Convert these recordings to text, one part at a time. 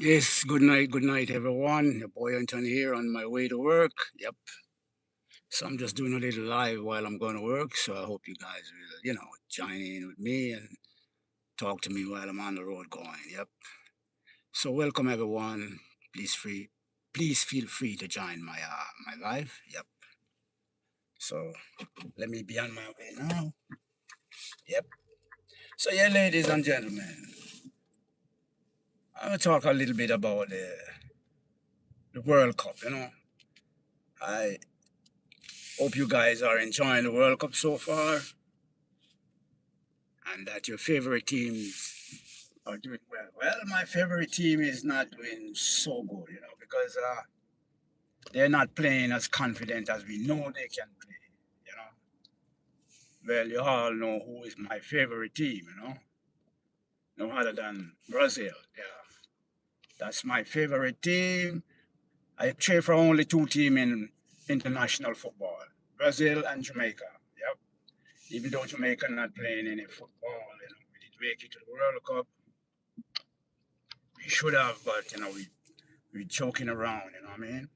Yes, good night, everyone. Your boy Anton here on my way to work. Yep. So I'm just doing a little live while I'm going to work. So I hope you guys will, join in with me and talk to me while I'm on the road going. Yep. So welcome everyone. Please feel free to join my live. Yep. So let me be on my way now. Yep. So yeah, ladies and gentlemen, I will talk a little bit about the World Cup. I hope you guys are enjoying the World Cup so far, and that your favorite teams are doing well. Well, my favorite team is not doing so good, because they're not playing as confident as we know they can play. You know, well, you all know who is my favorite team. No other than Brazil. Yeah, that's my favorite team. I cheer for only two teams in international football: Brazil and Jamaica. Yep. Even though Jamaica not playing any football, we did make it to the World Cup. We should have, but we're joking around. You know what I mean?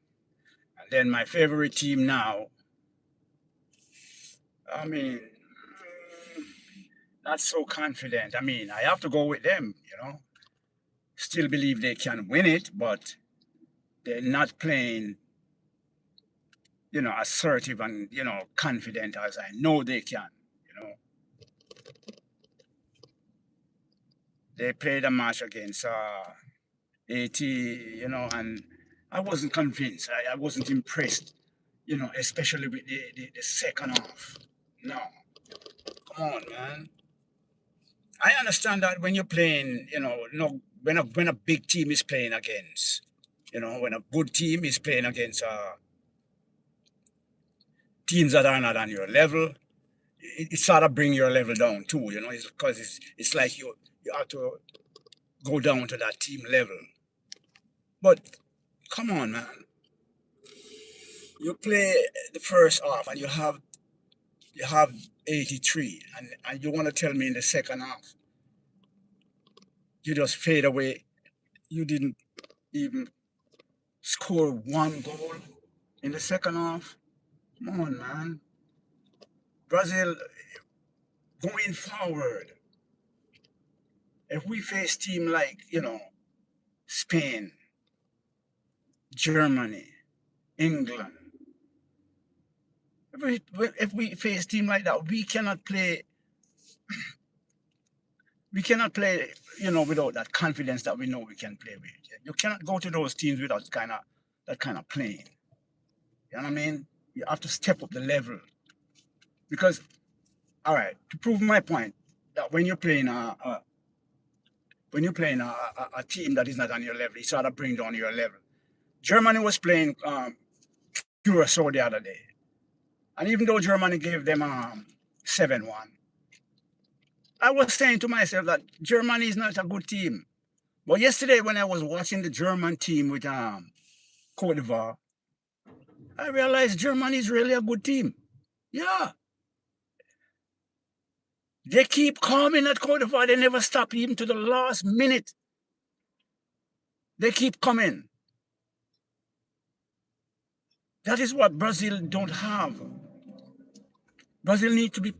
And then my favorite team now. I mean, not so confident. I mean, I have to go with them. Still believe they can win it, but they're not playing. Assertive and confident as I know they can. You know, they played a match against 80. And I wasn't convinced. I wasn't impressed. Especially with the second half. No, come on, man. I understand that when you're playing, no, when a big team is playing against, when a good team is playing against teams that are not on your level, it sort of bring your level down too. It's because it's like you have to go down to that team level. But come on, man, you play the first half and you have 83, and you want to tell me in the second half you just fade away. You didn't even score one goal in the second half. Come on, man. Brazil going forward. If we face team like, Spain, Germany, England, if we face team like that, we cannot play, without that confidence that we know we can play with. You cannot go to those teams without that kind of playing. You know what I mean? You have to step up the level because, all right, to prove my point, that when you're playing a team that is not on your level, it's sort of bring down your level. Germany was playing Curacao the other day, and even though Germany gave them 7-1, I was saying to myself that Germany is not a good team. But yesterday, when I was watching the German team with Cote d'Ivoire, I realized Germany is really a good team. Yeah, they keep coming at Cote d'Ivoire. They never stop even to the last minute. They keep coming. That is what Brazil don't have. Brazil need to be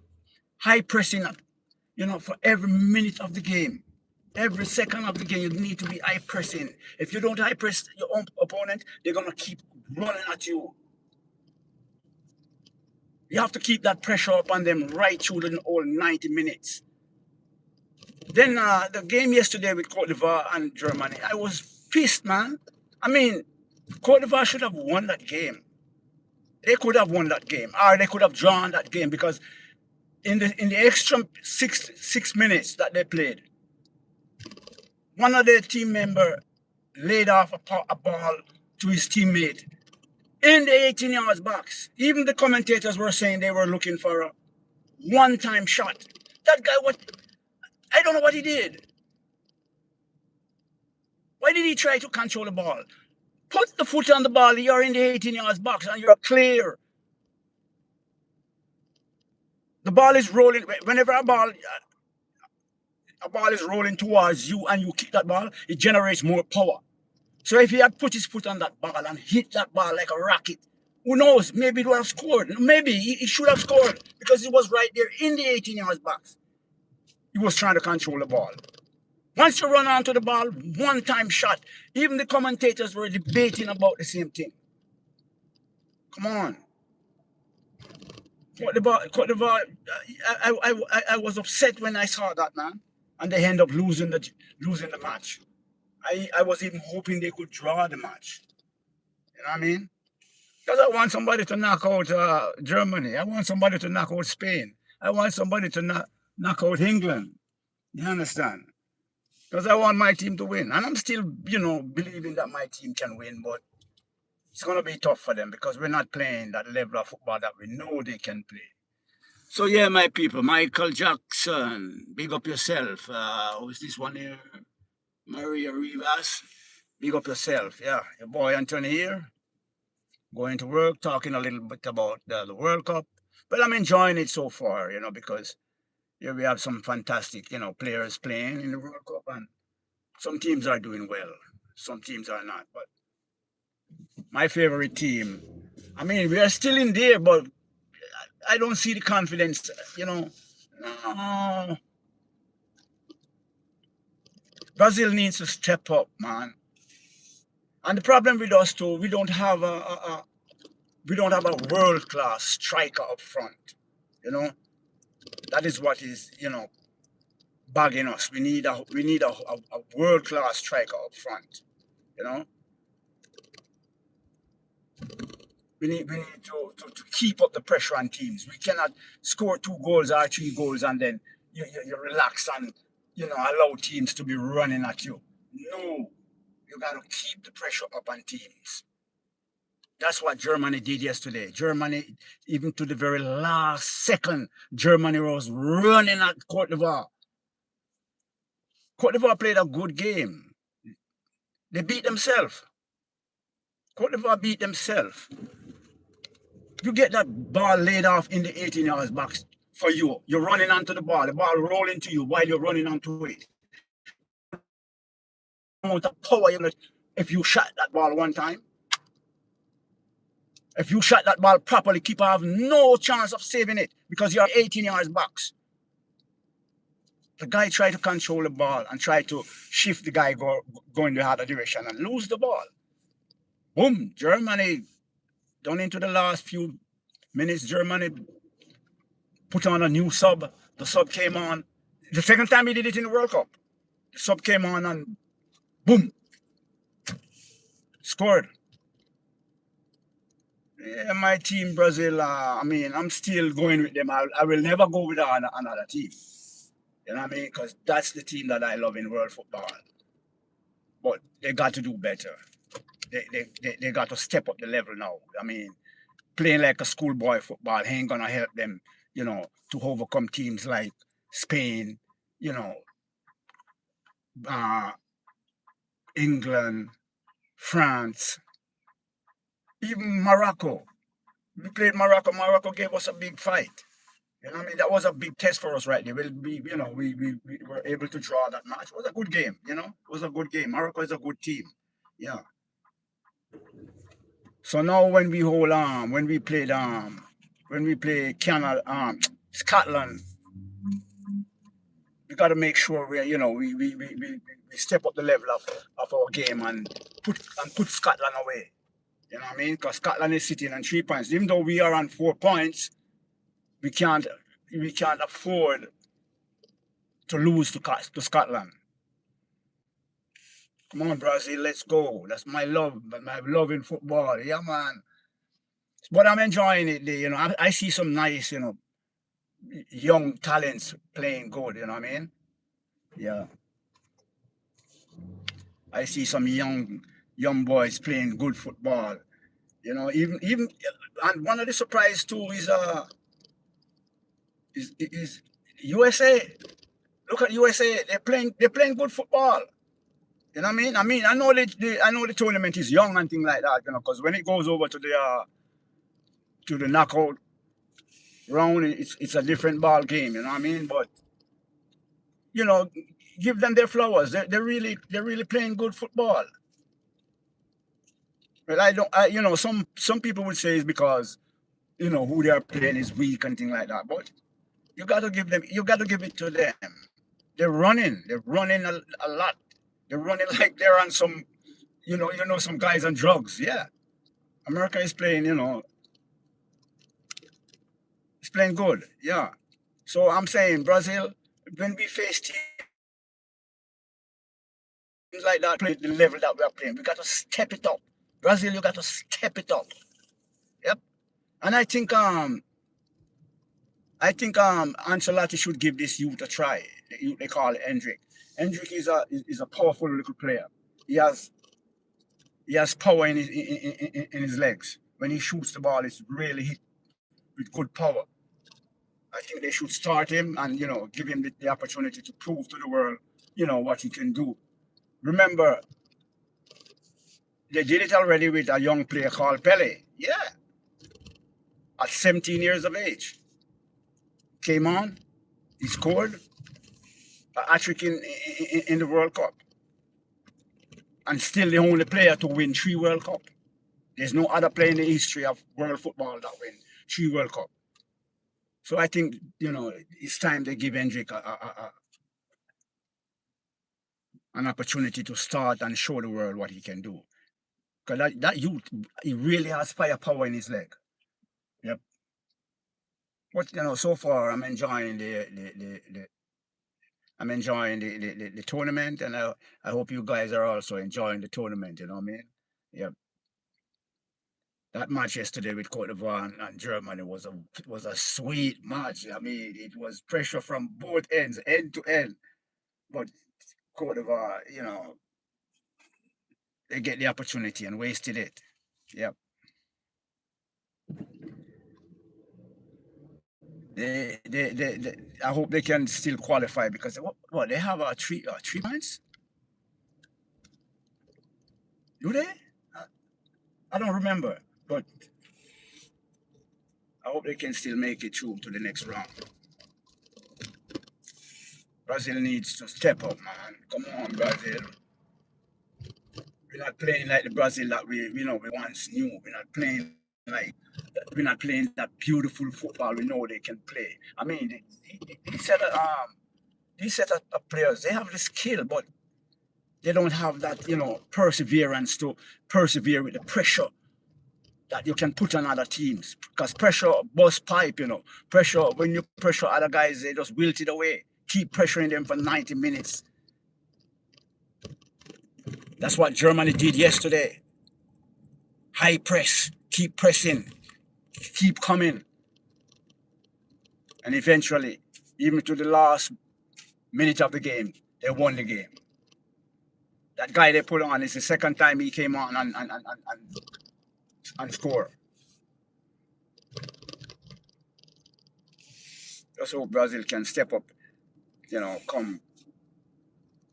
high pressing, for every minute of the game. Every second of the game, you need to be high pressing. If you don't high press your own opponent, they're going to keep running at you. You have to keep that pressure up on them right through the whole 90 minutes. Then the game yesterday with Cote d'Ivoire and Germany, I was pissed, man. I mean, Cote d'Ivoire should have won that game. They could have won that game, or they could have drawn that game because in the extra six minutes that they played, one of their team member laid off a ball to his teammate in the 18 yards box. Even the commentators were saying they were looking for a one-time shot. That guy, what? I don't know what he did. Why did he try to control the ball? Put the foot on the ball. You're in the 18 yards box and you're clear. The ball is rolling. Whenever a ball is rolling towards you and you kick that ball, it generates more power. So if he had put his foot on that ball and hit that ball like a rocket, who knows? Maybe he would have scored. Maybe he should have scored because he was right there in the 18 yards box. He was trying to control the ball. Once you run onto the ball, one-time shot. Even the commentators were debating about the same thing. Come on. Cote d'Ivoire, I was upset when I saw that, man. And they end up losing the match. I was even hoping they could draw the match. You know what I mean? Because I want somebody to knock out Germany. I want somebody to knock out Spain. I want somebody to knock out England. You understand? Because I want my team to win. And I'm still, believing that my team can win, but it's going to be tough for them because we're not playing that level of football that we know they can play. So, yeah, my people, Michael Jackson, big up yourself. Who's this one here? Maria Rivas, big up yourself. Yeah, your boy Anthony here. Going to work, talking a little bit about the World Cup. But I'm enjoying it so far, because here we have some fantastic, players playing in the World Cup, and some teams are doing well, some teams are not. But my favorite team, I mean, we are still in there, but I don't see the confidence, No. Brazil needs to step up, man. And the problem with us too, we don't have a world class striker up front. That is what is bugging us. We need a world class striker up front. You know, we need to keep up the pressure on teams. We cannot score 2 goals or 3 goals and then you relax and allow teams to be running at you. No, you got to keep the pressure up on teams. That's what Germany did yesterday. Germany, even to the very last second, Germany was running at Cote d'Ivoire. Cote d'Ivoire played a good game. They beat themselves. Cote d'Ivoire beat themselves. You get that ball laid off in the 18 yards box for you. You're running onto the ball rolling to you while you're running onto it. Amount of power if you shot that ball one time. If you shot that ball properly, keeper have no chance of saving it because you're 18 yards box. The guy tried to control the ball and try to shift the guy going the other direction and lose the ball. Boom, Germany, down into the last few minutes, Germany put on a new sub. The sub came on. The second time he did it in the World Cup. The sub came on and boom, scored. Yeah, my team, Brazil, I'm still going with them. I will never go with another team. You know what I mean? Because that's the team that I love in world football. But they got to do better. They got to step up the level now. I mean, playing like a schoolboy football ain't gonna help them, to overcome teams like Spain, England, France, even Morocco. We played Morocco. Morocco gave us a big fight. You know what I mean? That was a big test for us right there. We were able to draw that match. It was a good game, It was a good game. Morocco is a good team. Yeah. So now when we play Canada, Scotland, we got to make sure we step up the level of our game and put Scotland away. You know what I mean? Because Scotland is sitting on 3 points. Even though we are on 4 points, we can't afford to lose to Scotland. Come on, Brazil, let's go. That's my love in football. Yeah, man. But I'm enjoying it. I see some nice, young talents playing good. You know what I mean? Yeah. I see some young boys playing good football. Even and one of the surprise too is USA. Look at USA. They're playing good football. You know what I mean? I know the tournament is young and things like that, because when it goes over to the knockout round, it's a different ball game, you know what I mean? But you know, give them their flowers. They're really playing good football. Well, some people would say it's because who they are playing is weak and things like that. But you got to give it to them. They're running a lot. They're running like they're on some, some guys on drugs. Yeah, America is playing, it's playing good. Yeah. So I'm saying Brazil, when we face teams like that, play the level that we are playing, we got to step it up. Brazil, you got to step it up. Yep. And I think Ancelotti should give this youth a try. The youth they call Hendrick. Hendrick is a powerful little player. He has he has power in his legs. When he shoots the ball, it's really hit with good power. I think they should start him and give him the opportunity to prove to the world what he can do. Remember, they did it already with a young player called Pele. Yeah, at 17 years of age, came on, he scored a hat trick in the World Cup, and still the only player to win 3 World Cup. There's no other player in the history of world football that win 3 World Cup. So I think it's time they give Hendrick an opportunity to start and show the world what he can do. Because that youth, he really has firepower in his leg. Yep. But so far I'm enjoying the tournament, and I hope you guys are also enjoying the tournament. You know what I mean? Yep. That match yesterday with Cote d'Ivoire and Germany was a sweet match. I mean, it was pressure from both ends, end to end. But Cote d'Ivoire, they get the opportunity and wasted it. Yep. I hope they can still qualify because what they have 3 points? Do they? I don't remember, but I hope they can still make it through to the next round. Brazil needs to step up, man. Come on, Brazil. We're not playing like the Brazil that we once knew. Like we're not playing that beautiful football we know they can play. I mean, these set of players, they have the skill, but they don't have that perseverance to persevere with the pressure that you can put on other teams. Because pressure bust pipe, pressure when you pressure other guys, they just wilt it away. Keep pressuring them for 90 minutes. That's what Germany did yesterday. High press, keep pressing, keep coming. And eventually, even to the last minute of the game, they won the game. That guy they put on is the second time he came on and score. Just hope Brazil can step up, come.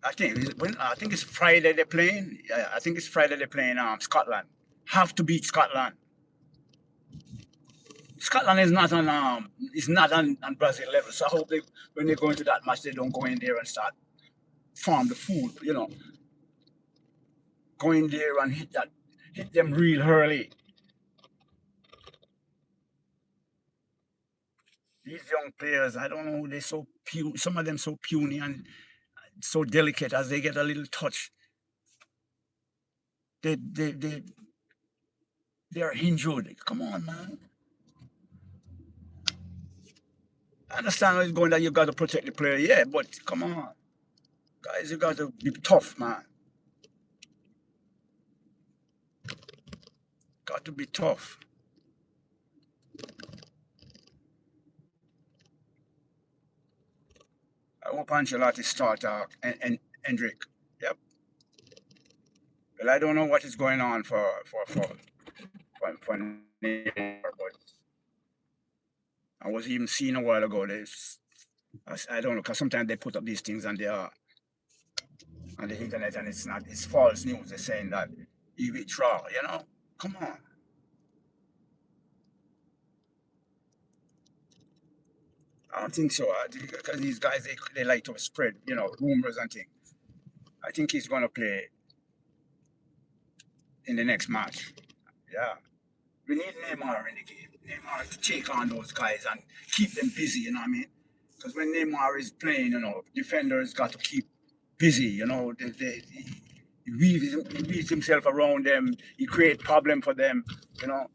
I think it's Friday they're playing. Yeah, I think it's Friday they're playing Scotland. Have to beat Scotland. Scotland is not on Brazil level. So I hope when they go into that match, they don't go in there and start farm the food. Go in there and hit them real early. These young players, I don't know, they're so some of them so puny and so delicate. As they get a little touch, they they're injured. Come on, man. I understand where it's going that you got to protect the player, yeah, but come on, guys, you got to be tough, man. Got to be tough. I hope Ancelotti start and Hendrick. Yep. Well, I don't know what is going on for Neymar, but I was even seeing a while ago. I don't know, because sometimes they put up these things on the internet, and it's false news. They're saying that he withdraw. Come on. I don't think so. Because these guys they like to spread rumors and things. I think he's gonna play. in the next match. Yeah. We need Neymar in the game. Neymar to take on those guys and keep them busy, you know what I mean? Because when Neymar is playing, defenders got to keep busy, he weaves himself around them, he create problem for them, you know.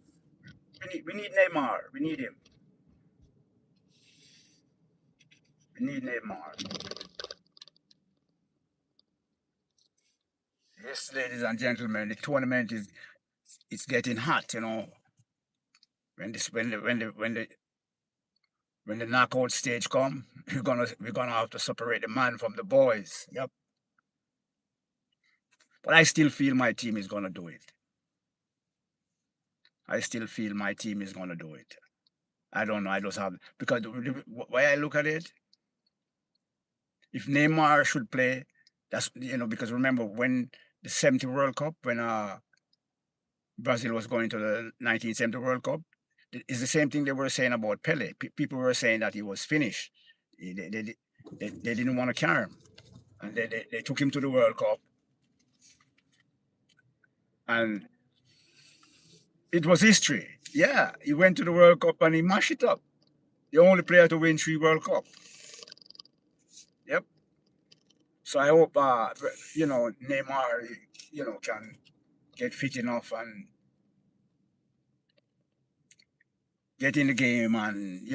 We need Neymar. We need him. We need Neymar. Yes, ladies and gentlemen, the tournament is it's getting hot, When this when the knockout stage come, we're gonna have to separate the man from the boys. Yep. But I still feel my team is gonna do it. I still feel my team is gonna do it. I don't know. I just have because the way I look at it, if Neymar should play, that's because remember when the 70 World Cup when Brazil was going to the 1970 World Cup, it's the same thing they were saying about Pele. People were saying that he was finished. They didn't want to carry him, and they took him to the World Cup, and it was history. Yeah, he went to the World Cup and he mashed it up. The only player to win 3 World Cup. Yep. So I hope Neymar can get fit enough and get in the game and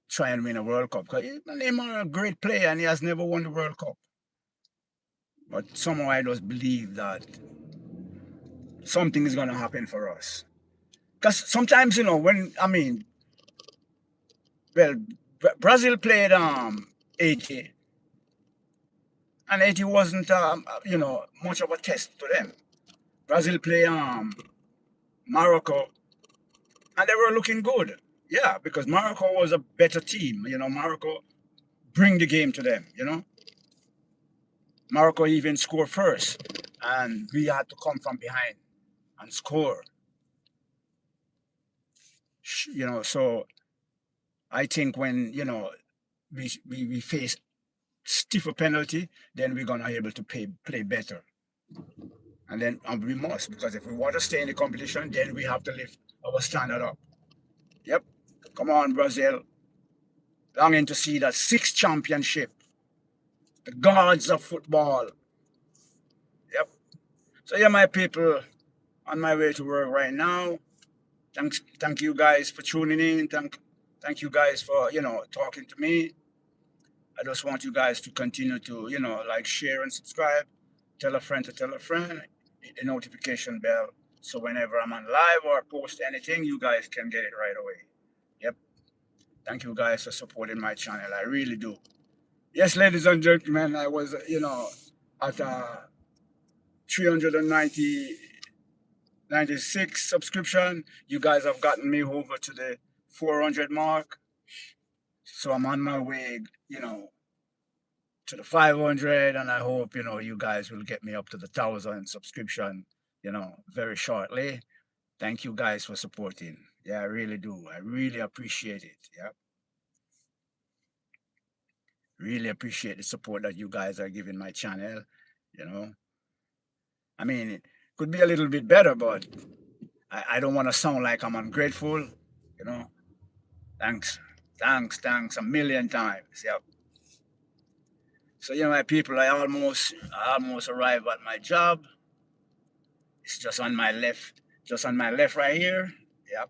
try and win a World Cup. Because Neymar a great player and he has never won the World Cup. But somehow I just believe that something is gonna happen for us. Because sometimes when well, Brazil played 80, and 80 wasn't much of a test to them. Brazil played Morocco, and they were looking good. Yeah, because Morocco was a better team. Morocco bring the game to them. Morocco even scored first, and we had to come from behind and score. So I think when we face stiffer penalty, then we're gonna be able to play better. And we must, because if we want to stay in the competition, then we have to lift our standard up. Yep. Come on, Brazil. Longing to see that sixth championship. The gods of football. Yep. So yeah, my people, on my way to work right now. Thank you guys for tuning in. Thank you guys for talking to me. I just want you guys to continue to like, share, and subscribe. Tell a friend to tell a friend. Hit the notification bell so whenever I'm on live or post anything, you guys can get it right away. Yep. Thank you guys for supporting my channel. I really do. Yes, ladies and gentlemen, I was at 390 96 subscription. You guys have gotten me over to the 400 mark. So I'm on my way, to the 500, and I hope, you guys will get me up to the 1,000 subscription, very shortly. Thank you guys for supporting. Yeah, I really do. I really appreciate it. Yeah. Really appreciate the support that you guys are giving my channel, you know. It could be a little bit better, but I don't want to sound like I'm ungrateful, you know. Thanks, thanks a million times. Yep. So my people, I almost arrived at my job. It's just on my left right here. Yep.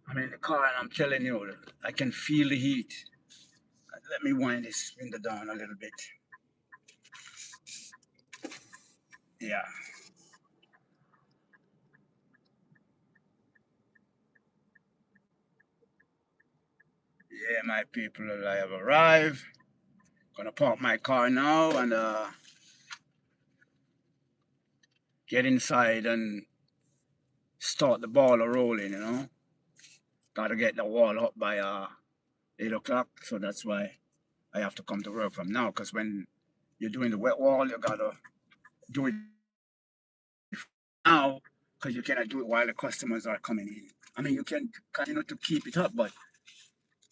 I'm in the car and I'm telling you, I can feel the heat. Let me wind this window down a little bit. Yeah. Yeah, my people, I have arrived. Gonna park my car now and get inside and start the ball rolling. Gotta get the wall up by 8 o'clock, so that's why I have to come to work from now. Cause when you're doing the wet wall, you gotta do it now, because you cannot do it while the customers are coming in. You can continue to keep it up, but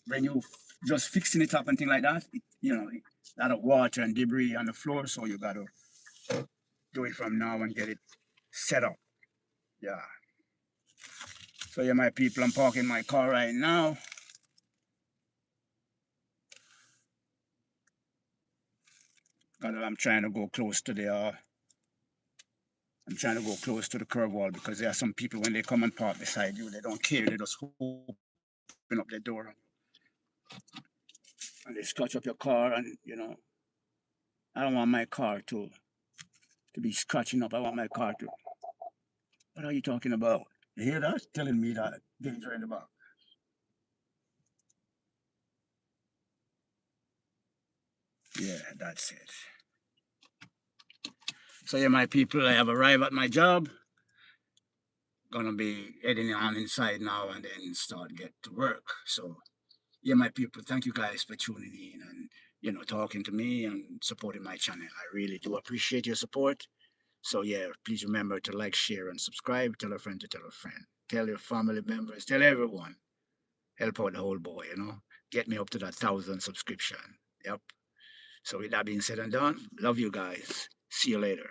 when you just fixing it up and things like that, you know, a lot of water and debris on the floor, so you got to do it from now and get it set up. Yeah. So yeah, my people, I'm parking my car right now. I'm trying to go close to I'm trying to go close to the curb wall because there are some people when they come and park beside you, they don't care. They just open up their door and they scratch up your car, and I don't want my car to be scratching up. I want my car to. What are you talking about? You hear that? Telling me that danger in the back. Yeah, that's it. So yeah, my people, I have arrived at my job. Gonna be heading on inside now and then start get to work. So yeah, my people, thank you guys for tuning in and talking to me and supporting my channel. I really do appreciate your support. So yeah, please remember to like, share, and subscribe. Tell a friend to tell a friend. Tell your family members. Tell everyone. Help out the whole boy. Get me up to that 1,000 subscription. Yep. So with that being said and done, love you guys. See you later.